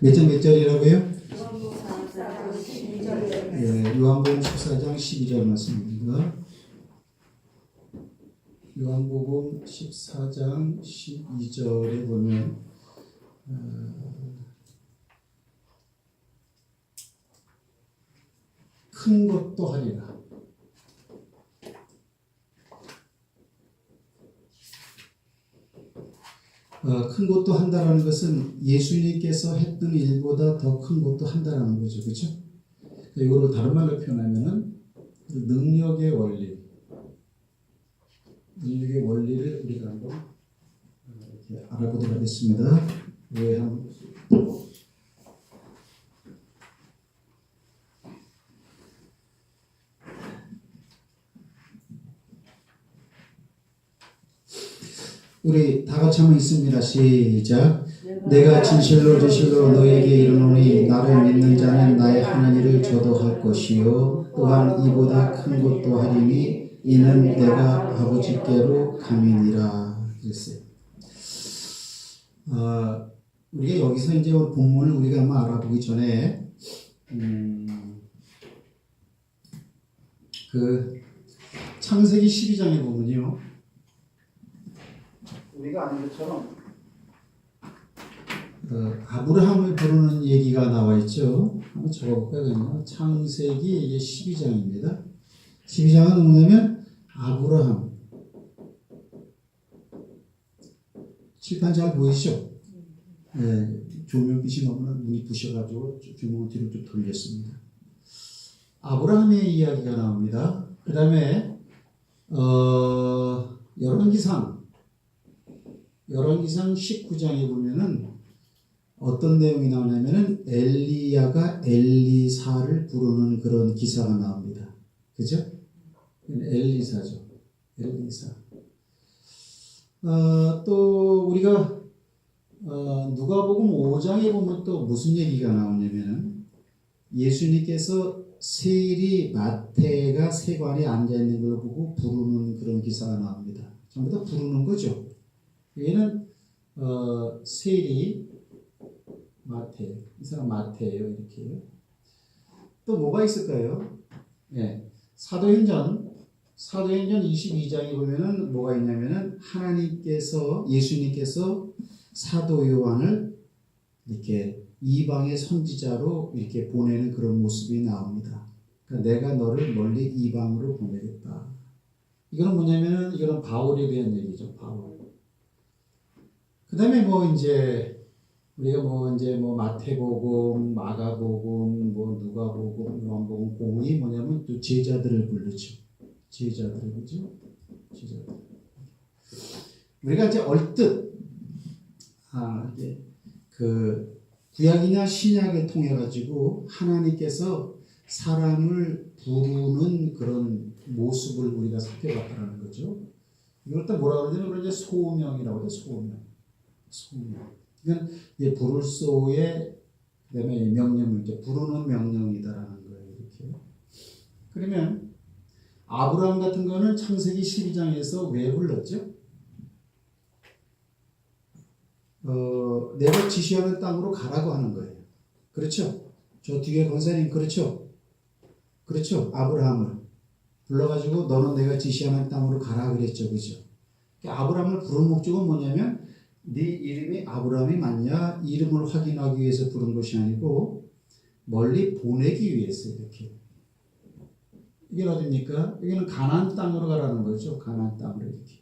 몇 절이라고요? 예, 요한복음 14장 12절 말씀입니다. 요한복음 14장 12절에 보면 큰 것도 하리라. 큰 것도 한다라는 것은 예수님께서 했던 일보다 더 큰 것도 한다라는 거죠. 그렇죠? 이거를 다른 말로 표현하면은 능력의 원리, 능력의 원리를 우리가 한번 이렇게 알아보도록 하겠습니다. 왜 한번 우리 다 같이 한번 읽습니다. 시작. 내가 진실로 너에게 이르노니 나를 믿는 자는 나의 하는 일을 저도 할 것이요 또한 이보다 큰 것도 하리니 이는 내가 아버지께로 감이니라. 그랬어요. 우리가 여기서 이제 본문을 우리가 한번 알아보기 전에 그 창세기 12장에 보면요, 우리가 아는 것처럼 아브라함을 부르는 얘기가 나와 있죠. 한번 적어볼까요? 창세기 이게 12장입니다. 12장은 뭐냐면 아브라함. 칠판 잘 보이시죠? 네, 조명빛이 너무나 눈이 부셔가지고 조명을 뒤로 좀 돌렸습니다. 아브라함의 이야기가 나옵니다. 그 다음에 열왕기상 19장에 보면은 어떤 내용이 나오냐면은 엘리야가 엘리사를 부르는 그런 기사가 나옵니다. 그죠? 엘리사죠. 엘리사. 또 우리가 누가복음 5장에 보면 또 무슨 얘기가 나오냐면은 예수님께서 세리 마태가 세관에 앉아 있는 걸 보고 부르는 그런 기사가 나옵니다. 전부 다 부르는 거죠. 얘는 세리 마태, 이 사람 마태예요. 이렇게요. 또 뭐가 있을까요? 네, 사도행전 22장에 보면은 뭐가 있냐면은 예수님께서 사도 요한을 이렇게 이방의 선지자로 이렇게 보내는 그런 모습이 나옵니다. 그러니까 내가 너를 멀리 이방으로 보내겠다. 이거는 뭐냐면은 이거는 바울에 대한 얘기죠. 바울. 그 다음에 우리가 마태복음, 마가복음, 누가복음, 요한복음, 복음이 뭐냐면 또 제자들을 부르죠. 제자들, 그죠? 제자들. 우리가 이제 얼뜻, 이게 그 구약이나 신약을 통해 가지고 하나님께서 사람을 부르는 그런 모습을 우리가 살펴봤다는 거죠. 이걸 또 뭐라고 그러냐면 이제 소명이라고 해요. 소명. 이건 부를소의 그다음에 명령을 이제 부르는 명령이다라는 거예요. 이렇게. 그러면 아브라함 같은 거는 창세기 12장에서 왜 불렀죠? 내가 지시하는 땅으로 가라고 하는 거예요. 그렇죠? 저 뒤에 권사님 그렇죠? 그렇죠? 아브라함을 불러가지고 너는 내가 지시하는 땅으로 가라 그랬죠. 그죠? 아브라함을 부른 목적은 뭐냐면 네 이름이 아브라함이 맞냐? 이름을 확인하기 위해서 부른 것이 아니고 멀리 보내기 위해서 이렇게. 이게 어딥니까? 여기는 가나안 땅으로 가라는 거죠. 가나안 땅으로 이렇게.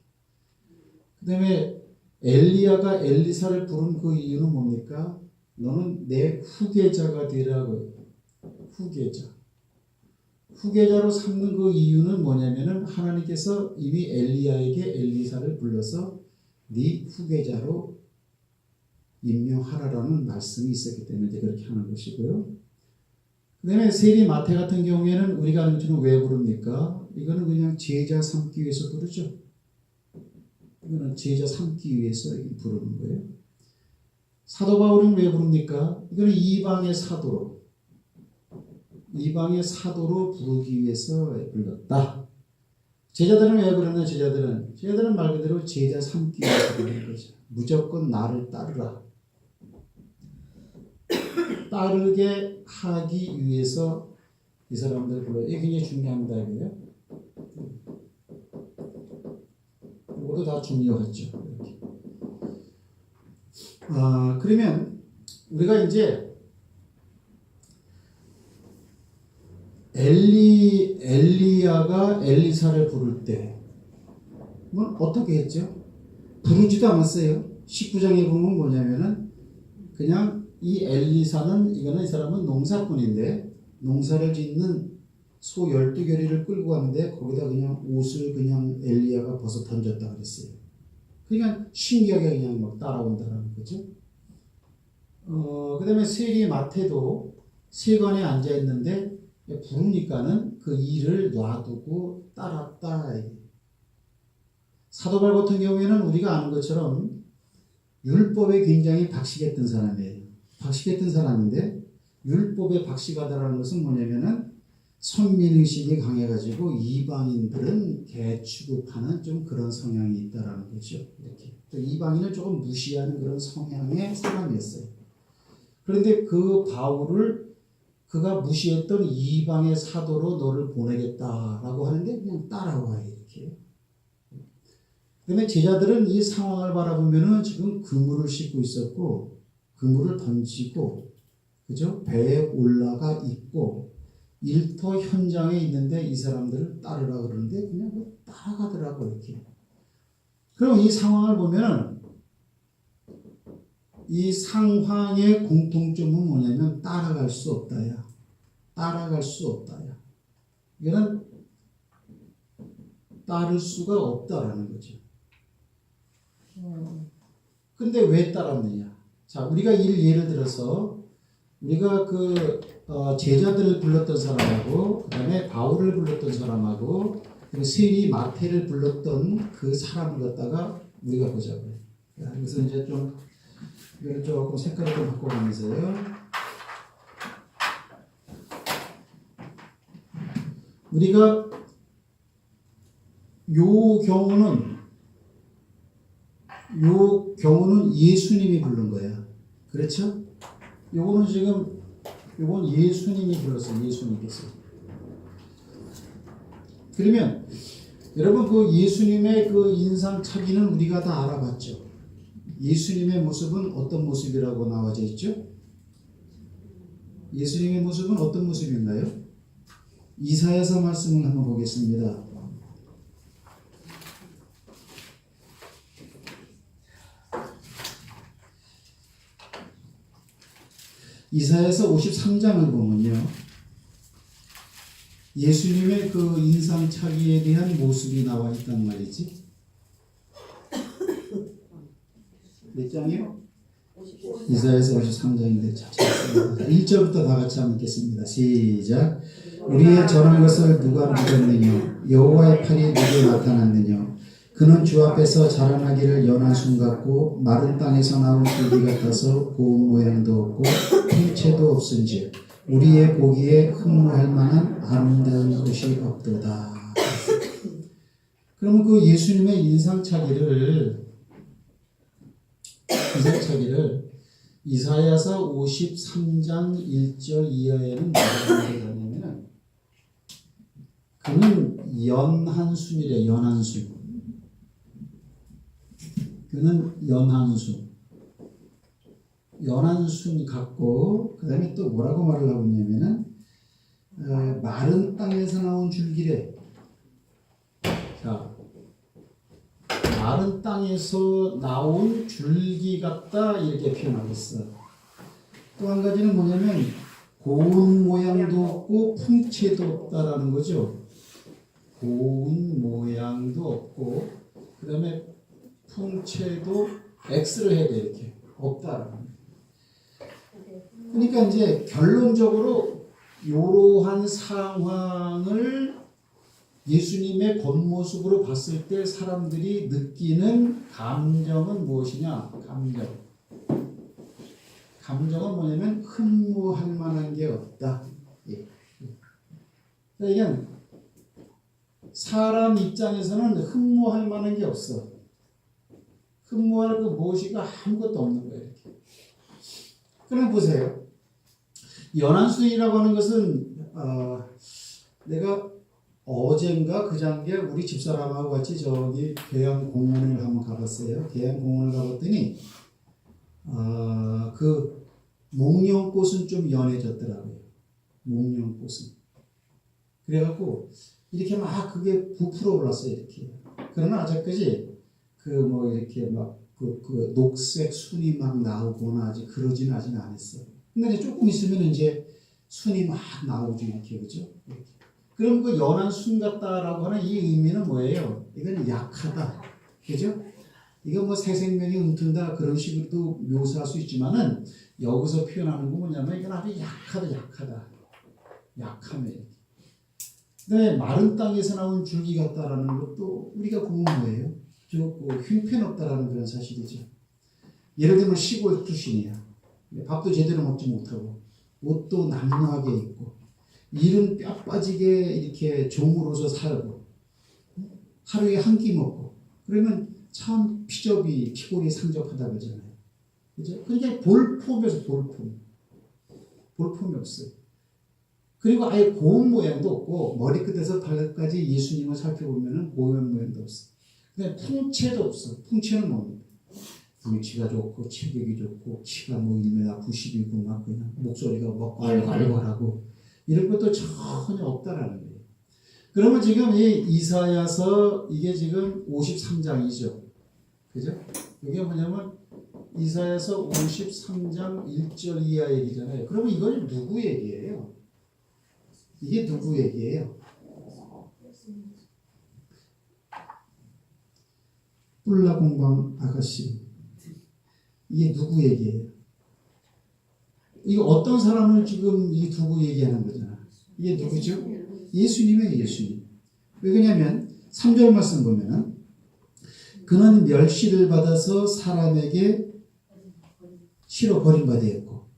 그 다음에 엘리야가 엘리사를 부른 그 이유는 뭡니까? 너는 내 후계자가 되라고요. 후계자로 삼는 그 이유는 뭐냐면은 하나님께서 이미 엘리야에게 엘리사를 불러서 네 후계자로 임명하라라는 말씀이 있었기 때문에 그렇게 하는 것이고요. 그 다음에 세리 마태 같은 경우에는 우리가 아는 것처럼 왜 부릅니까? 이거는 그냥 제자 삼기 위해서 부르죠. 이거는 제자 삼기 위해서 부르는 거예요. 사도 바울은 왜 부릅니까? 이거는 이방의 사도로 부르기 위해서 불렀다. 제자들은 왜 그러냐? 제자들은 말 그대로 제자 삼기 위해서 그러는 거죠. 무조건 나를 따르라. 따르게 하기 위해서 이 사람들 불러요. 이게 굉장히 중요합니다. 이게요. 이것도 다 중요하죠. 이렇게. 그러면 우리가 이제 엘리야가 엘리사를 부를 때 어떻게 했죠? 부르지도 않았어요. 19장에 보면 뭐냐면은 그냥 이 엘리사는 이 사람은 농사꾼인데 농사를 짓는 소 12겨리를 끌고 가는데 거기다 그냥 옷을 그냥 엘리야가 벗어 던졌다 그랬어요. 그러니까 신기하게 그냥 막 따라온다라는 거죠. 그 다음에 세리 마태도 세관에 앉아 있는데 부르니까는 그 일을 놔두고 따랐다. 사도 바울 같은 경우에는 우리가 아는 것처럼 율법에 굉장히 박식했던 사람이에요. 박식했던 사람인데 율법에 박식하다라는 것은 뭐냐면은 선민의식이 강해가지고 이방인들은 개 취급하는 좀 그런 성향이 있다라는 거죠. 이렇게 또 이방인을 조금 무시하는 그런 성향의 사람이었어요. 그런데 그 바울을 그가 무시했던 이방의 사도로 너를 보내겠다라고 하는데 그냥 따라와 이렇게. 그다음에 제자들은 이 상황을 바라보면은 지금 그물을 싣고 있었고 그물을 던지고 그죠? 배에 올라가 있고 일터 현장에 있는데 이 사람들을 따르라 그러는데 그냥 따라가더라고 이렇게. 그럼 이 상황을 보면은 이 상황의 공통점은 뭐냐면 따라갈 수 없다야. 따라갈 수 없다야. 이거는 따를 수가 없다라는 거죠. 근데 왜 따랐느냐? 자, 우리가 예를 들어서 우리가 제자들을 불렀던 사람하고 그다음에 바울을 불렀던 사람하고 그리고 세리 마태를 불렀던 그 사람을 갖다가 우리가 보자고요. 그래서 이제 좀 이걸 조금 색깔을 좀 바꿔가면서요. 우리가 요 경우는 예수님이 부른 거야. 그렇죠? 요거는 지금 요건 예수님이 불렀어요. 예수님께서. 그러면 여러분 그 예수님의 그 인상착의는 우리가 다 알아봤죠. 예수님의 모습은 어떤 모습이라고 나와져 있죠? 예수님의 모습은 어떤 모습인가요? 이사야서 말씀을 한번 보겠습니다. 이사야서 53장을 보면요. 예수님의 그 인상착의에 대한 모습이 나와 있단 말이지. 몇 장이요? 이사야서 53장인데 1절부터 다 같이 한번 읽겠습니다. 시작. 우리의 저런 것을 누가 믿었느냐? 여호와의 팔이 누구에 나타났느냐? 그는 주 앞에서 자라나기를 연한 순 같고 마른 땅에서 나온 줄기 같아서 고운 모양도 없고 형체도 없은지 우리의 보기에 흠모할 만한 아름다운 것이 없도다. 그러면 그 예수님의 인상착의를 이사야서 53장 1절 이하에는 뭐라고 얘기하냐면 그는 연한순이래. 연한순. 그는 연한순 같고 그 다음에 또 뭐라고 말을 하고 있냐면은 마른 땅에서 나온 줄기래. 자, 마른 땅에서 나온 줄기 같다 이렇게 표현하고 있어. 또 한 가지는 뭐냐면 고운 모양도 없고 풍채도 없다라는 거죠. 고운 모양도 없고 그 다음에 풍채도 X를 해야 돼 이렇게 없다라는 거예요. 그러니까 이제 결론적으로 이러한 상황을 예수님의 겉모습으로 봤을 때 사람들이 느끼는 감정은 무엇이냐? 감정은 뭐냐면 흠모할 만한 게 없다. 예. 그러니까 사람 입장에서는 흠모할 만한 게 없어. 흠모할 그 무엇이가 아무것도 없는 거예요. 이렇게. 그럼 보세요. 연안순이라고 하는 것은 내가 어젠가 그장게 우리 집사람하고 같이 저기 계양공원을 한번 가봤어요. 계양공원을 가봤더니 그 목련꽃은 좀 연해졌더라고요. 목련꽃은. 그래갖고 이렇게 막 그게 부풀어 올랐어요. 이렇게. 그러나 아직까지 그 뭐 이렇게 막 그 녹색 순이 막 나오거나 아직 그러지는 아직 않았어요. 근데 이제 조금 있으면 이제 순이 막 나오죠. 이렇게. 그죠? 이렇게. 그럼 그 연한 순 같다라고 하는 이 의미는 뭐예요? 이건 약하다. 그죠? 이거 뭐 새 생명이 움튼다 그런 식으로도 묘사할 수 있지만은 여기서 표현하는 건 뭐냐면 이건 아주 약하다. 약함이에요. 근데 마른 땅에서 나온 줄기 같다라는 것도 우리가 보면 뭐예요? 형편없다라는 그런 사실이죠. 예를 들면 시골 출신이야. 밥도 제대로 먹지 못하고 옷도 남루하게 입고 일은 뼈 빠지게 이렇게 종으로서 살고 하루에 한 끼 먹고 그러면 참 피골이 상접하다 그러잖아요. 그죠? 그러니까 볼품이 없어요. 그리고 아예 고운 모양도 없고 머리끝에서 발끝까지 예수님을 살펴보면 고운 모양도 없어요. 근데 풍채도 없어. 풍채는 뭡니까? 덩치가 좋고 체격이 좋고 키가 뭐 1m 90이고 막 그냥 목소리가 뭐 괄괄괄하고 이런 것도 전혀 없다라는 거예요. 그러면 지금 이 이사야서 이게 지금 53장이죠. 그죠? 이게 뭐냐면 이사야서 53장 1절 이하 얘기잖아요. 그러면 이건 누구 얘기예요? 이게 누구 얘기예요? 뿔라공방 아가씨. 이게 누구 얘기예요? 이거 어떤 사람을 지금 이 두고 얘기하는 거잖아. 이게 누구죠? 예수님이에요, 예수님. 왜 그러냐면 3절 말씀 보면은 그는 멸시를 받아서 사람에게 치러 버림받았고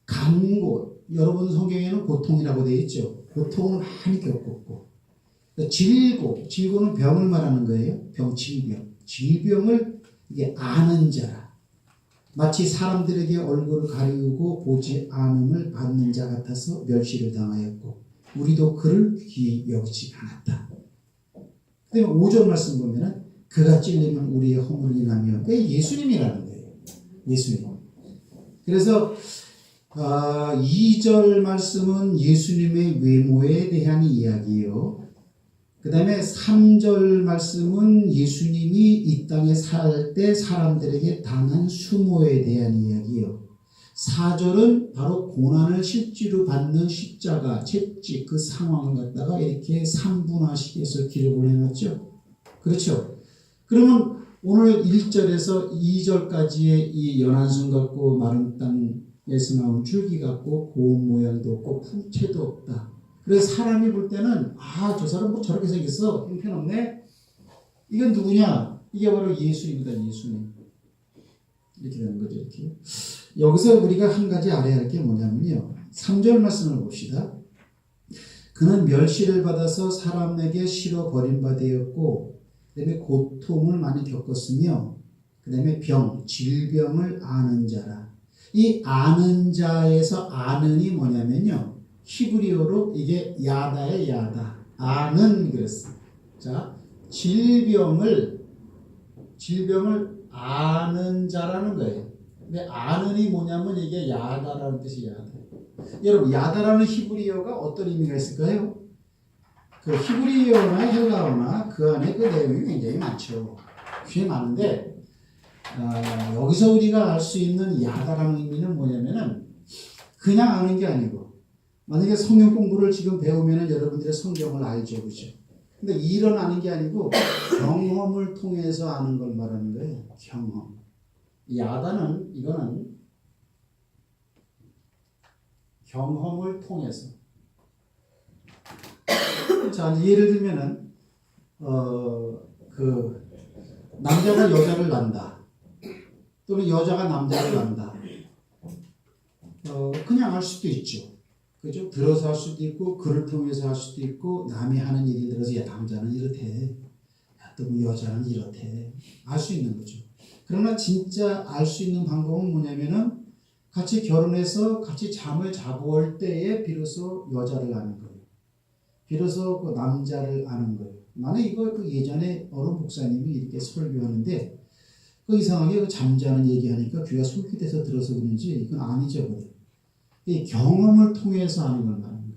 간고 여러분 성경에는 고통이라고 되어 있죠. 고통을 많이 겪었고 질고는 병을 말하는 거예요. 질병을 이게 아는 자라. 마치 사람들에게 얼굴을 가리우고 보지 않음을 받는 자 같아서 멸시를 당하였고 우리도 그를 귀히 여기지 않았다. 그다음에 5절 말씀 보면은 그가 찔리면 우리의 허물을 인하며 예수님이라는 거예요. 예수님. 그래서 2절 말씀은 예수님의 외모에 대한 이야기예요. 그 다음에 3절 말씀은 예수님이 이 땅에 살 때 사람들에게 당한 수모에 대한 이야기예요. 4절은 바로 고난을 실제로 받는 십자가, 채찍 그 상황을 갖다가 이렇게 3분화시켜서 기록을 해놨죠. 그렇죠. 그러면 오늘 1절에서 2절까지의 이 연한순 같고 마른 땅에서 나온 줄기 같고 고운 모양도 없고 풍채도 없다. 그래서 사람이 볼 때는 저 사람 뭐 저렇게 생겼어. 형편없네. 이건 누구냐? 이게 바로 예수입니다. 예수님. 이렇게 되는 거죠. 이렇게. 여기서 우리가 한 가지 알아야 할 게 뭐냐면요. 3절 말씀을 봅시다. 그는 멸시를 받아서 사람에게 실어 버림받았고 그 다음에 고통을 많이 겪었으며 그 다음에 질병을 아는 자라. 이 아는 자에서 아는이 뭐냐면요. 히브리어로 이게 야다의 야다. 아는 그랬어. 자, 질병을 아는 자라는 거예요. 근데 아는이 뭐냐면 이게 야다라는 뜻이 야다. 여러분, 야다라는 히브리어가 어떤 의미가 있을까요? 그 히브리어나 헬라어나 그 안에 그 내용이 굉장히 많죠. 굉장히 많은데 여기서 우리가 알 수 있는 야다라는 의미는 뭐냐면은 그냥 아는 게 아니고 만약에 성경 공부를 지금 배우면은 여러분들의 성경을 알죠, 그죠? 근데 이런 아는 게 아니고 경험을 통해서 아는 걸 말하는 거예요. 경험. 야다는 이거는 경험을 통해서. 자, 예를 들면은 그 남자가 여자를 낳는다. 또는 여자가 남자를 낳는다. 그냥 알 수도 있죠. 그죠? 들어서 할 수도 있고 글을 통해서 할 수도 있고 남이 하는 얘기를 들어서 야 남자는 이렇대. 야 또 뭐 여자는 이렇대. 알 수 있는 거죠. 그러나 진짜 알 수 있는 방법은 뭐냐면은 같이 결혼해서 같이 잠을 자볼 때에 비로소 여자를 아는 거예요. 비로소 그 남자를 아는 거예요. 나는 이거 그 예전에 어느 목사님이 이렇게 설교하는데 그 이상하게 그 잠자는 얘기하니까 귀가 솔깃해서 들어서 그런지 이건 안 잊어버려요. 이 경험을 통해서 아는 걸 말하는 거예요.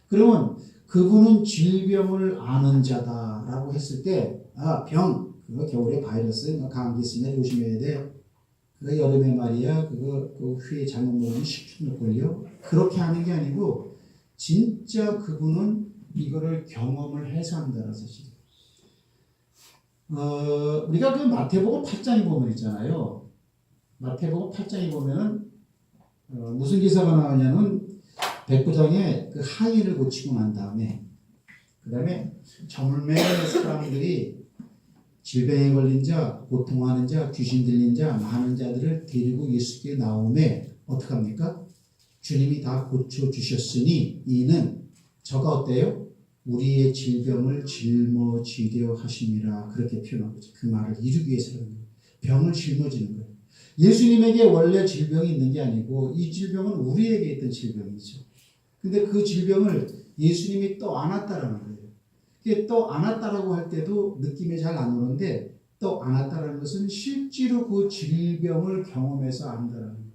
그러면 그분은 질병을 아는 자다라고 했을 때, 병, 그거 겨울에 바이러스, 감기 있으면 조심해야 돼. 그거 여름에 말이야, 그거 그 휘에 잘못 먹으면 식중독 걸려. 그렇게 하는 게 아니고, 진짜 그분은 이거를 경험을 해서 한다는 사실이에요. 우리가 그 마태복음 8장에 보면 있잖아요. 마태복음 8장에 보면은, 무슨 기사가 나오냐면, 백부장에 그 하인을 고치고 난 다음에 그 다음에 저물매 사람들이 질병에 걸린 자, 고통하는 자, 귀신 들린 자, 많은 자들을 데리고 예수께 나오매 어떻게 합니까? 주님이 다 고쳐주셨으니 이는 저가 어때요? 우리의 질병을 짊어지려 하심이라 그렇게 표현한 거죠. 그 말을 이루기 위해서는 병을 짊어지는 거예요. 예수님에게 원래 질병이 있는 게 아니고 이 질병은 우리에게 있던 질병이죠. 근데 그 질병을 예수님이 또 안았다라는 거예요. 이게 또 안았다라고 할 때도 느낌이 잘 안 오는데 또 안았다라는 것은 실제로 그 질병을 경험해서 안다라는 거예요.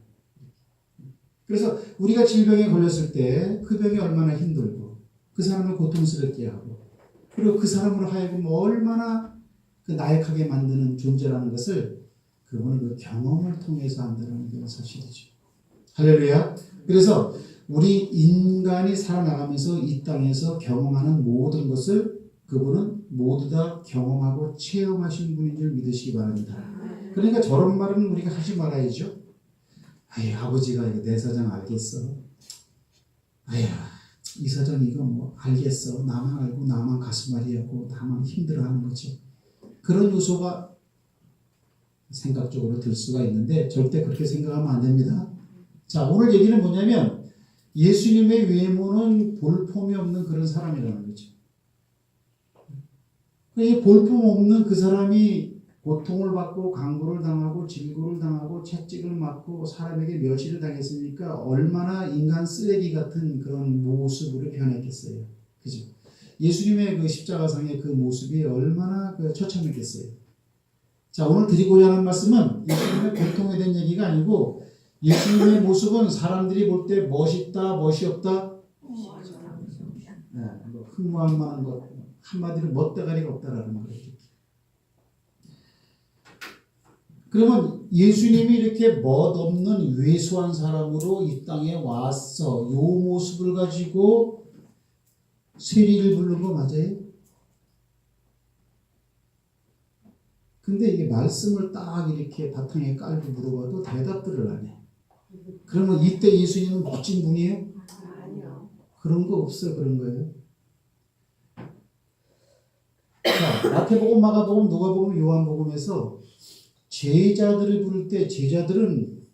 그래서 우리가 질병에 걸렸을 때 그 병이 얼마나 힘들고 그 사람을 고통스럽게 하고 그리고 그 사람으로 하여금 얼마나 그 나약하게 만드는 존재라는 것을 그분은 그 경험을 통해서 안다는 게 사실이죠. 할렐루야. 그래서 우리 인간이 살아나가면서 이 땅에서 경험하는 모든 것을 그분은 모두 다 경험하고 체험하신 분인 줄 믿으시기 바랍니다. 그러니까 저런 말은 우리가 하지 말아야죠. 아이, 아버지가 이거 내 사정 알겠어. 아야, 이 사정 이거 뭐 알겠어. 나만 알고 나만 가슴앓이하고 나만 힘들어하는 거지. 그런 요소가 생각적으로 들 수가 있는데 절대 그렇게 생각하면 안 됩니다. 자, 오늘 얘기는 뭐냐면 예수님의 외모는 볼품이 없는 그런 사람이라는 거죠. 이 볼품 없는 그 사람이 고통을 받고 강구를 당하고 질구를 당하고 채찍을 맞고 사람에게 멸시를 당했으니까 얼마나 인간 쓰레기 같은 그런 모습으로 변했겠어요. 그죠? 예수님의 그 십자가상의 그 모습이 얼마나 그 처참했겠어요. 자, 오늘 드리고자 하는 말씀은 예수님의 고통에 대한 얘기가 아니고 예수님의 모습은 사람들이 볼 때 멋있다, 멋이 없다? 네, 흠모할 만한 것, 한마디로 멋대가리가 없다라는 거예요. 그러면 예수님이 이렇게 멋없는 왜소한 사람으로 이 땅에 와서 이 모습을 가지고 세리를 부른 거 맞아요? 근데 이게 말씀을 딱 이렇게 바탕에 깔고 물어봐도 대답들을 안 해. 그러면 이때 예수님은 멋진 분이에요? 아니요. 그런 거 없어요. 그런 거예요. 자, 마태복음, 마가복음, 누가복음, 요한복음에서 제자들을 부를 때 제자들은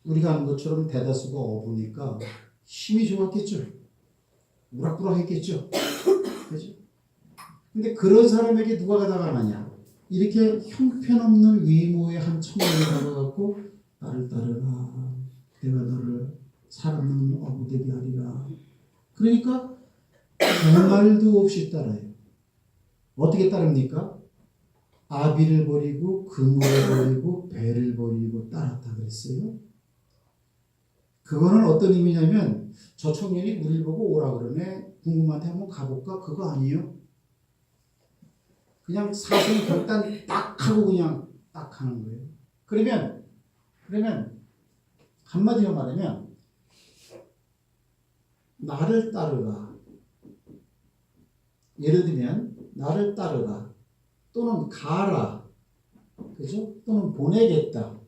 우리가 아는 것처럼 대다수가 어부니까 힘이 좋았겠죠. 우락부락했겠죠. 그렇죠? 근데 그런 사람에게 누가 다가가냐? 이렇게 형편없는 외모의 한 청년이 다가가고 나를 따르라. 내가 너를 사람 없는 어부 되게 하리라. 그러니까 그 말도 없이 따라요. 어떻게 따릅니까? 아비를 버리고 그물을 버리고 배를 버리고 따랐다 그랬어요. 그거는 어떤 의미냐면 저 청년이 우리를 보고 오라 그러네. 궁금한데 한번 가볼까? 그거 아니에요. 그냥 사실 결단 딱 하고 그냥 딱 하는 거예요. 그러면 한마디로 말하면 나를 따르라. 예를 들면 나를 따르라. 또는 가라. 그죠? 또는 보내겠다.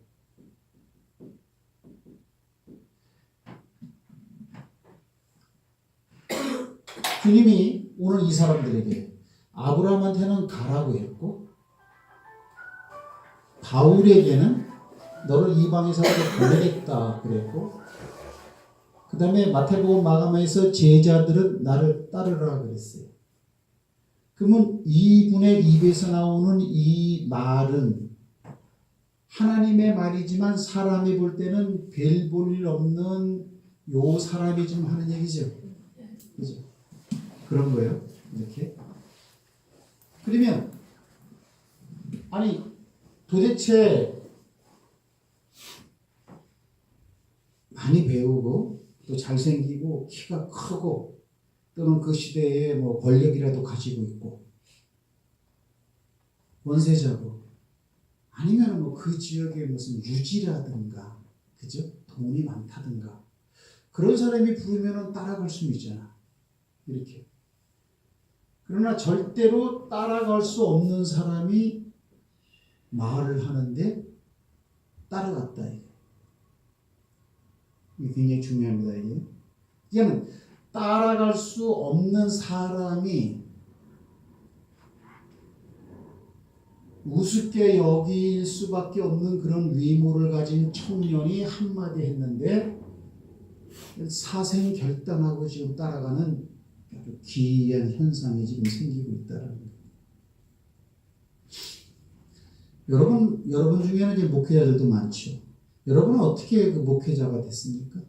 주님이 오늘 이 사람들에게 아브라함한테는 가라고 했고 바울에게는 너를 이방의 사람으로 보내겠다 그랬고 그 다음에 마태복음 마가마에서 제자들은 나를 따르라 그랬어요. 그러면 이분의 입에서 나오는 이 말은 하나님의 말이지만 사람이 볼 때는 별 볼 일 없는 요 사람이 지금 하는 얘기죠. 그죠? 그런 거예요. 이렇게. 그러면 아니 도대체 많이 배우고 또 잘생기고 키가 크고 또는 그 시대에 뭐 권력이라도 가지고 있고 원세자고 아니면 뭐 그 지역에 무슨 유지라든가 그죠? 돈이 많다든가 그런 사람이 부르면 따라갈 수 있잖아. 이렇게. 그러나 절대로 따라갈 수 없는 사람이 말을 하는데 따라갔다. 이게 굉장히 중요합니다. 이게. 이게는 따라갈 수 없는 사람이 우습게 여길 수밖에 없는 그런 위모를 가진 청년이 한마디 했는데 사생 결단하고 지금 따라가는 아주 기이한 현상이 지금 생기고 있다는 거예요. 여러분 중에는 이제 목회자들도 많죠. 여러분은 어떻게 그 목회자가 됐습니까?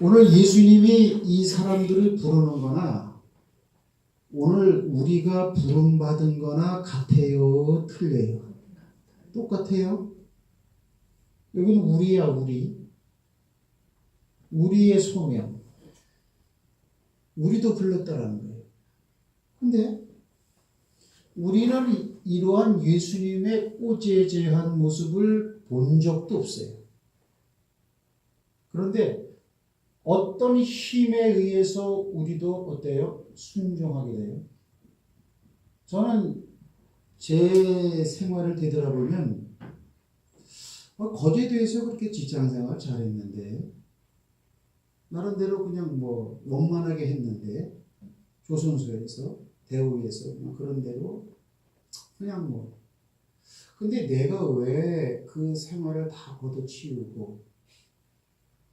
오늘 예수님이 이 사람들을 부르는 거나 오늘 우리가 부름받은 거나 같아요? 틀려요? 똑같아요? 여기는 우리야, 우리. 우리의 소명. 우리도 불렀다라는 거예요. 근데 우리는 이러한 예수님의 꼬재재한 모습을 본 적도 없어요. 그런데 어떤 힘에 의해서 우리도 어때요? 순종하게 돼요. 저는 제 생활을 되돌아보면 거제도에서 그렇게 직장생활 잘했는데 나름대로 그냥 뭐 원만하게 했는데 조선소에서 대우에서 그런 대로 그냥 뭐 근데 내가 왜 그 생활을 다 걷어치우고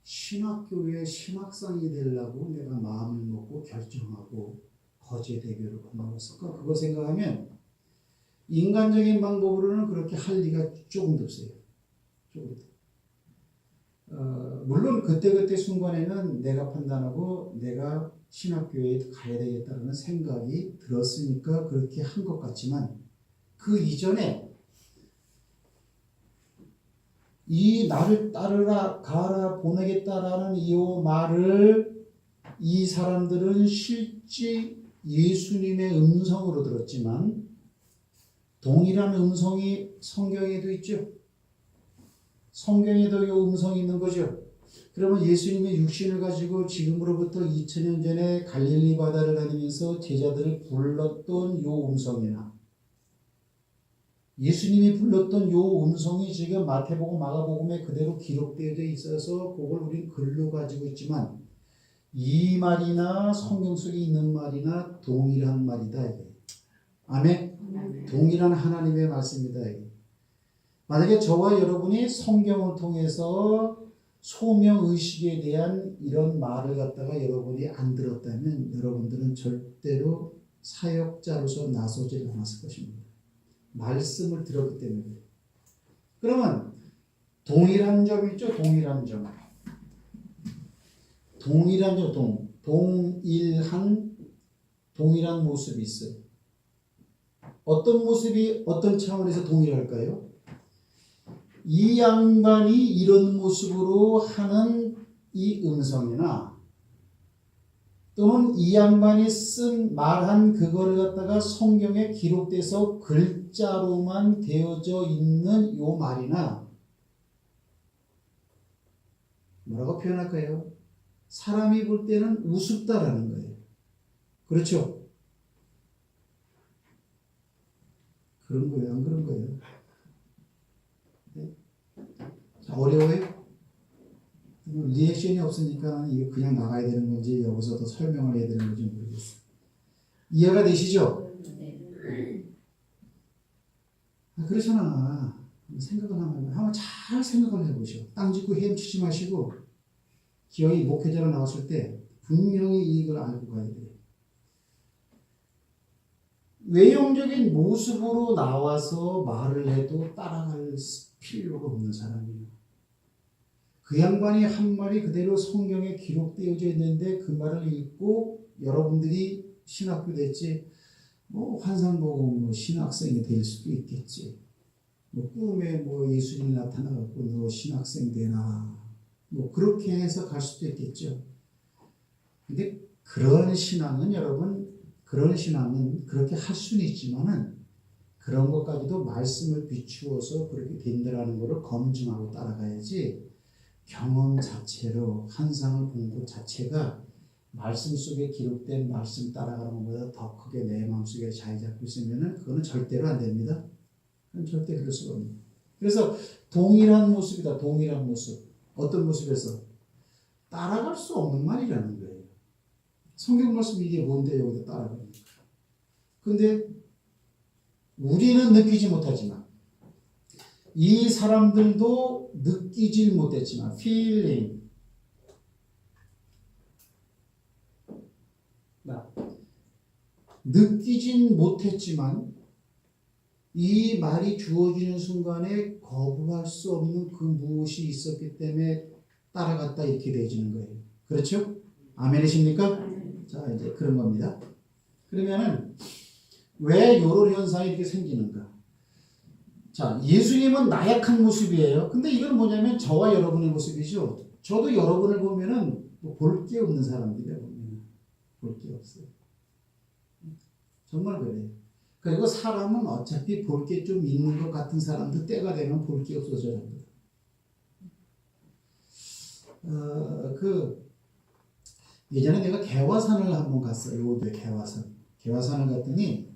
신학교에 신학생이 되려고 내가 마음을 먹고 결정하고 거제대교를 건너갔을까? 그거 생각하면 인간적인 방법으로는 그렇게 할 리가 조금도 없어요. 조금도. 물론 그때그때 순간에는 내가 판단하고 내가 신학교에 가야 되겠다는 생각이 들었으니까 그렇게 한 것 같지만 그 이전에 이 나를 따르라 가라 보내겠다라는 이 말을 이 사람들은 실제 예수님의 음성으로 들었지만 동일한 음성이 성경에도 있죠. 성경에도 이 음성이 있는 거죠. 그러면 예수님의 육신을 가지고 지금으로부터 2000년 전에 갈릴리 바다를 다니면서 제자들을 불렀던 이 음성이나 예수님이 불렀던 요 음성이 지금 마태복음, 마가복음에 그대로 기록되어 있어서 그걸 우리는 글로 가지고 있지만 이 말이나 성경 속에 있는 말이나 동일한 말이다. 이게. 아멘? 동일한 하나님의 말씀이다. 이게. 만약에 저와 여러분이 성경을 통해서 소명의식에 대한 이런 말을 갖다가 여러분이 안 들었다면 여러분들은 절대로 사역자로서 나서지 않았을 것입니다. 말씀을 들었기 때문에. 그러면 동일한 점이 있죠. 동일한 점. 동일한 점. 동일한 모습이 있어요. 어떤 모습이 어떤 차원에서 동일할까요? 이 양반이 이런 모습으로 하는 이 음성이나 또는 이 양반이 말한 그거를 갖다가 성경에 기록돼서 글자로만 되어져 있는 요 말이나 뭐라고 표현할까요? 사람이 볼 때는 우습다라는 거예요. 그렇죠? 그런 거예요? 안 그런 거예요? 네? 자, 어려워요? 리액션이 없으니까 이게 그냥 나가야 되는 건지 여기서 더 설명을 해야 되는 건지 모르겠어요. 이해가 되시죠? 그렇잖아. 생각을 한번 잘 생각을 해보시오. 땅 짓고 헤엄치지 마시고 기왕이 목회자로 나왔을 때 분명히 이걸 알고 가야 돼요. 외형적인 모습으로 나와서 말을 해도 따라갈 필요가 없는 사람이에요. 그 양반이 한 말이 그대로 성경에 기록되어져 있는데 그 말을 읽고 여러분들이 신학교 됐지, 뭐 환상 보고 뭐 신학생이 될 수도 있겠지. 뭐 꿈에 뭐 예수님이 나타나갖고 너 신학생 되나, 뭐 그렇게 해서 갈 수도 있겠죠. 근데 그런 신앙은 여러분, 그런 신앙은 그렇게 할 수는 있지만은 그런 것까지도 말씀을 비추어서 그렇게 된다라는 것을 검증하고 따라가야지, 경험 자체로 환상을 본 것 자체가 말씀 속에 기록된 말씀 따라가는 것보다 더 크게 내 마음속에 자리 잡고 있으면은 그거는 절대로 안 됩니다. 그건 절대 그럴 수가 없는. 그래서 동일한 모습이다. 동일한 모습. 어떤 모습에서? 따라갈 수 없는 말이라는 거예요. 성경 말씀 이게 뭔데 여기다 따라갑니까? 근데 우리는 느끼지 못하지만 이 사람들도 느끼질 못했지만 feeling, 느끼진 못했지만 이 말이 주어지는 순간에 거부할 수 없는 그 무엇이 있었기 때문에 따라갔다 이렇게 되어지는 거예요. 그렇죠? 아멘이십니까? 자, 이제 그런 겁니다. 그러면은 왜 이런 현상이 이렇게 생기는가? 자, 예수님은 나약한 모습이에요. 근데 이건 뭐냐면 저와 여러분의 모습이죠. 저도 여러분을 보면은 볼 게 없는 사람들이에요. 볼 게 없어요. 정말 그래요. 그리고 사람은 어차피 볼 게 좀 있는 것 같은 사람도 때가 되면 볼 게 없어져야 합니다. 예전에 내가 개화산을 한번 갔어요. 요새 개화산. 개화산을 갔더니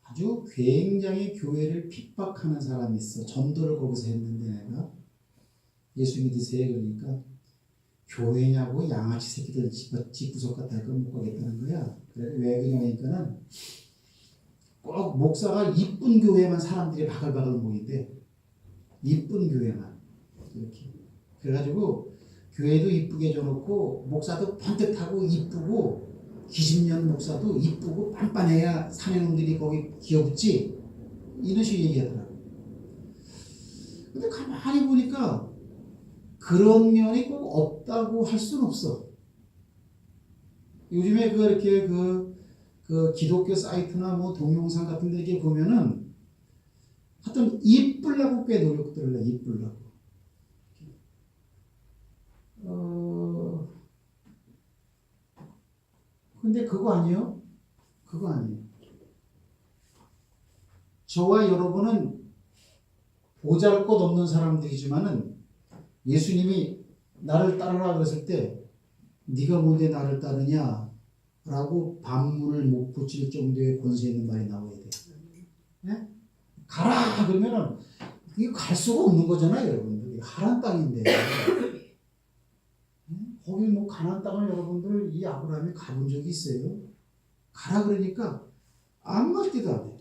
아주 굉장히 교회를 핍박하는 사람이 있어. 전도를 거기서 했는데 내가 예수 믿으세요 그러니까 교회냐고 양아치 새끼들 집구석 같아 그건 못 가겠다는 거야. 그래 왜 그러냐니까는 꼭 목사가 이쁜 교회만 사람들이 바글바글 모이대. 이쁜 교회만 이렇게. 그래가지고 교회도 이쁘게 해줘놓고 목사도 번듯하고 이쁘고 기십년 목사도 이쁘고 빤빤해야 사내놈들이 거기 기어붙지. 이런 식으로 얘기하더라고. 근데 가만히 보니까 그런 면이 꼭 없다고 할 수는 없어. 요즘에 이렇게 그 기독교 사이트나 뭐 동영상 같은 데 이렇게 보면은 하여튼 이쁘려고 꽤 노력들을 해. 이쁘려고. 근데 그거 아니에요? 그거 아니에요. 저와 여러분은 보잘것없는 사람들이지만은 예수님이 나를 따르라 그랬을 때 네가 뭔데 나를 따르냐? 라고 반문을 못 붙일 정도의 권세 있는 말이 나와야 돼. 네? 가라! 그러면은 이게 갈 수가 없는 거잖아요, 여러분들. 하란 땅인데. 거기 뭐 가나안 땅을 여러분들 이 아브라함이 가본 적이 있어요? 가라 그러니까 아무 말도 안 해.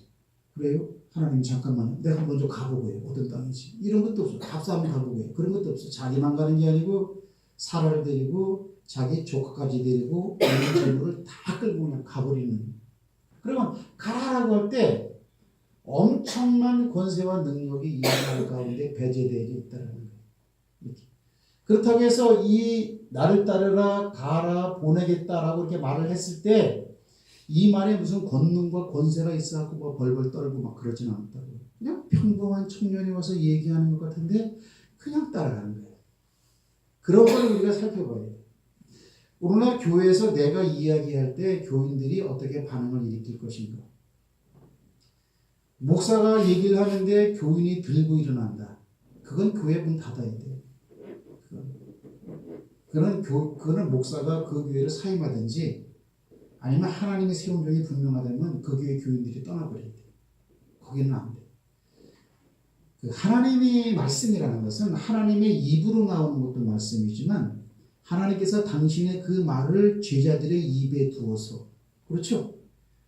그래요? 하나님 잠깐만요. 내가 먼저 가보고요. 어떤 땅인지. 이런 것도 없어. 답사하면 가보고요. 그런 것도 없어. 자기만 가는 게 아니고 사라를 데리고 자기 조카까지 데리고 있는 재물을 다 끌고 그냥 가버리는. 그러면 가라라고 할 때 엄청난 권세와 능력이 이 나라 가운데 배제되어 있다는 거예요. 이렇게. 그렇다고 해서 이 나를 따르라 가라 보내겠다라고 이렇게 말을 했을 때 이 말에 무슨 권능과 권세가 있어갖고 뭐 벌벌 떨고 막 그러지는 않다고. 그냥 평범한 청년이 와서 얘기하는 것 같은데 그냥 따라가는 거예요. 그런 걸 우리가 살펴봐야 돼요. 오늘날 교회에서 내가 이야기할 때 교인들이 어떻게 반응을 일으킬 것인가. 목사가 얘기를 하는데 교인이 들고 일어난다. 그건 교회 문 닫아야 돼요. 그거는 목사가 그 교회를 사임하든지 아니면 하나님의 세운 종이 분명하다면 그 교회 교인들이 떠나버려야 돼요. 거기는 안 돼요. 그 하나님의 말씀이라는 것은 하나님의 입으로 나오는 것도 말씀이지만 하나님께서 당신의 그 말을 제자들의 입에 두어서 그렇죠?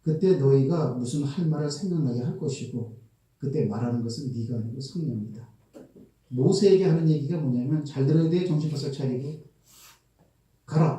그때 너희가 무슨 할 말을 생각나게 할 것이고 그때 말하는 것은 네가 아니고 성령이다. 모세에게 하는 얘기가 뭐냐면 잘 들어야 돼. 정신 바짝 차리고 가라.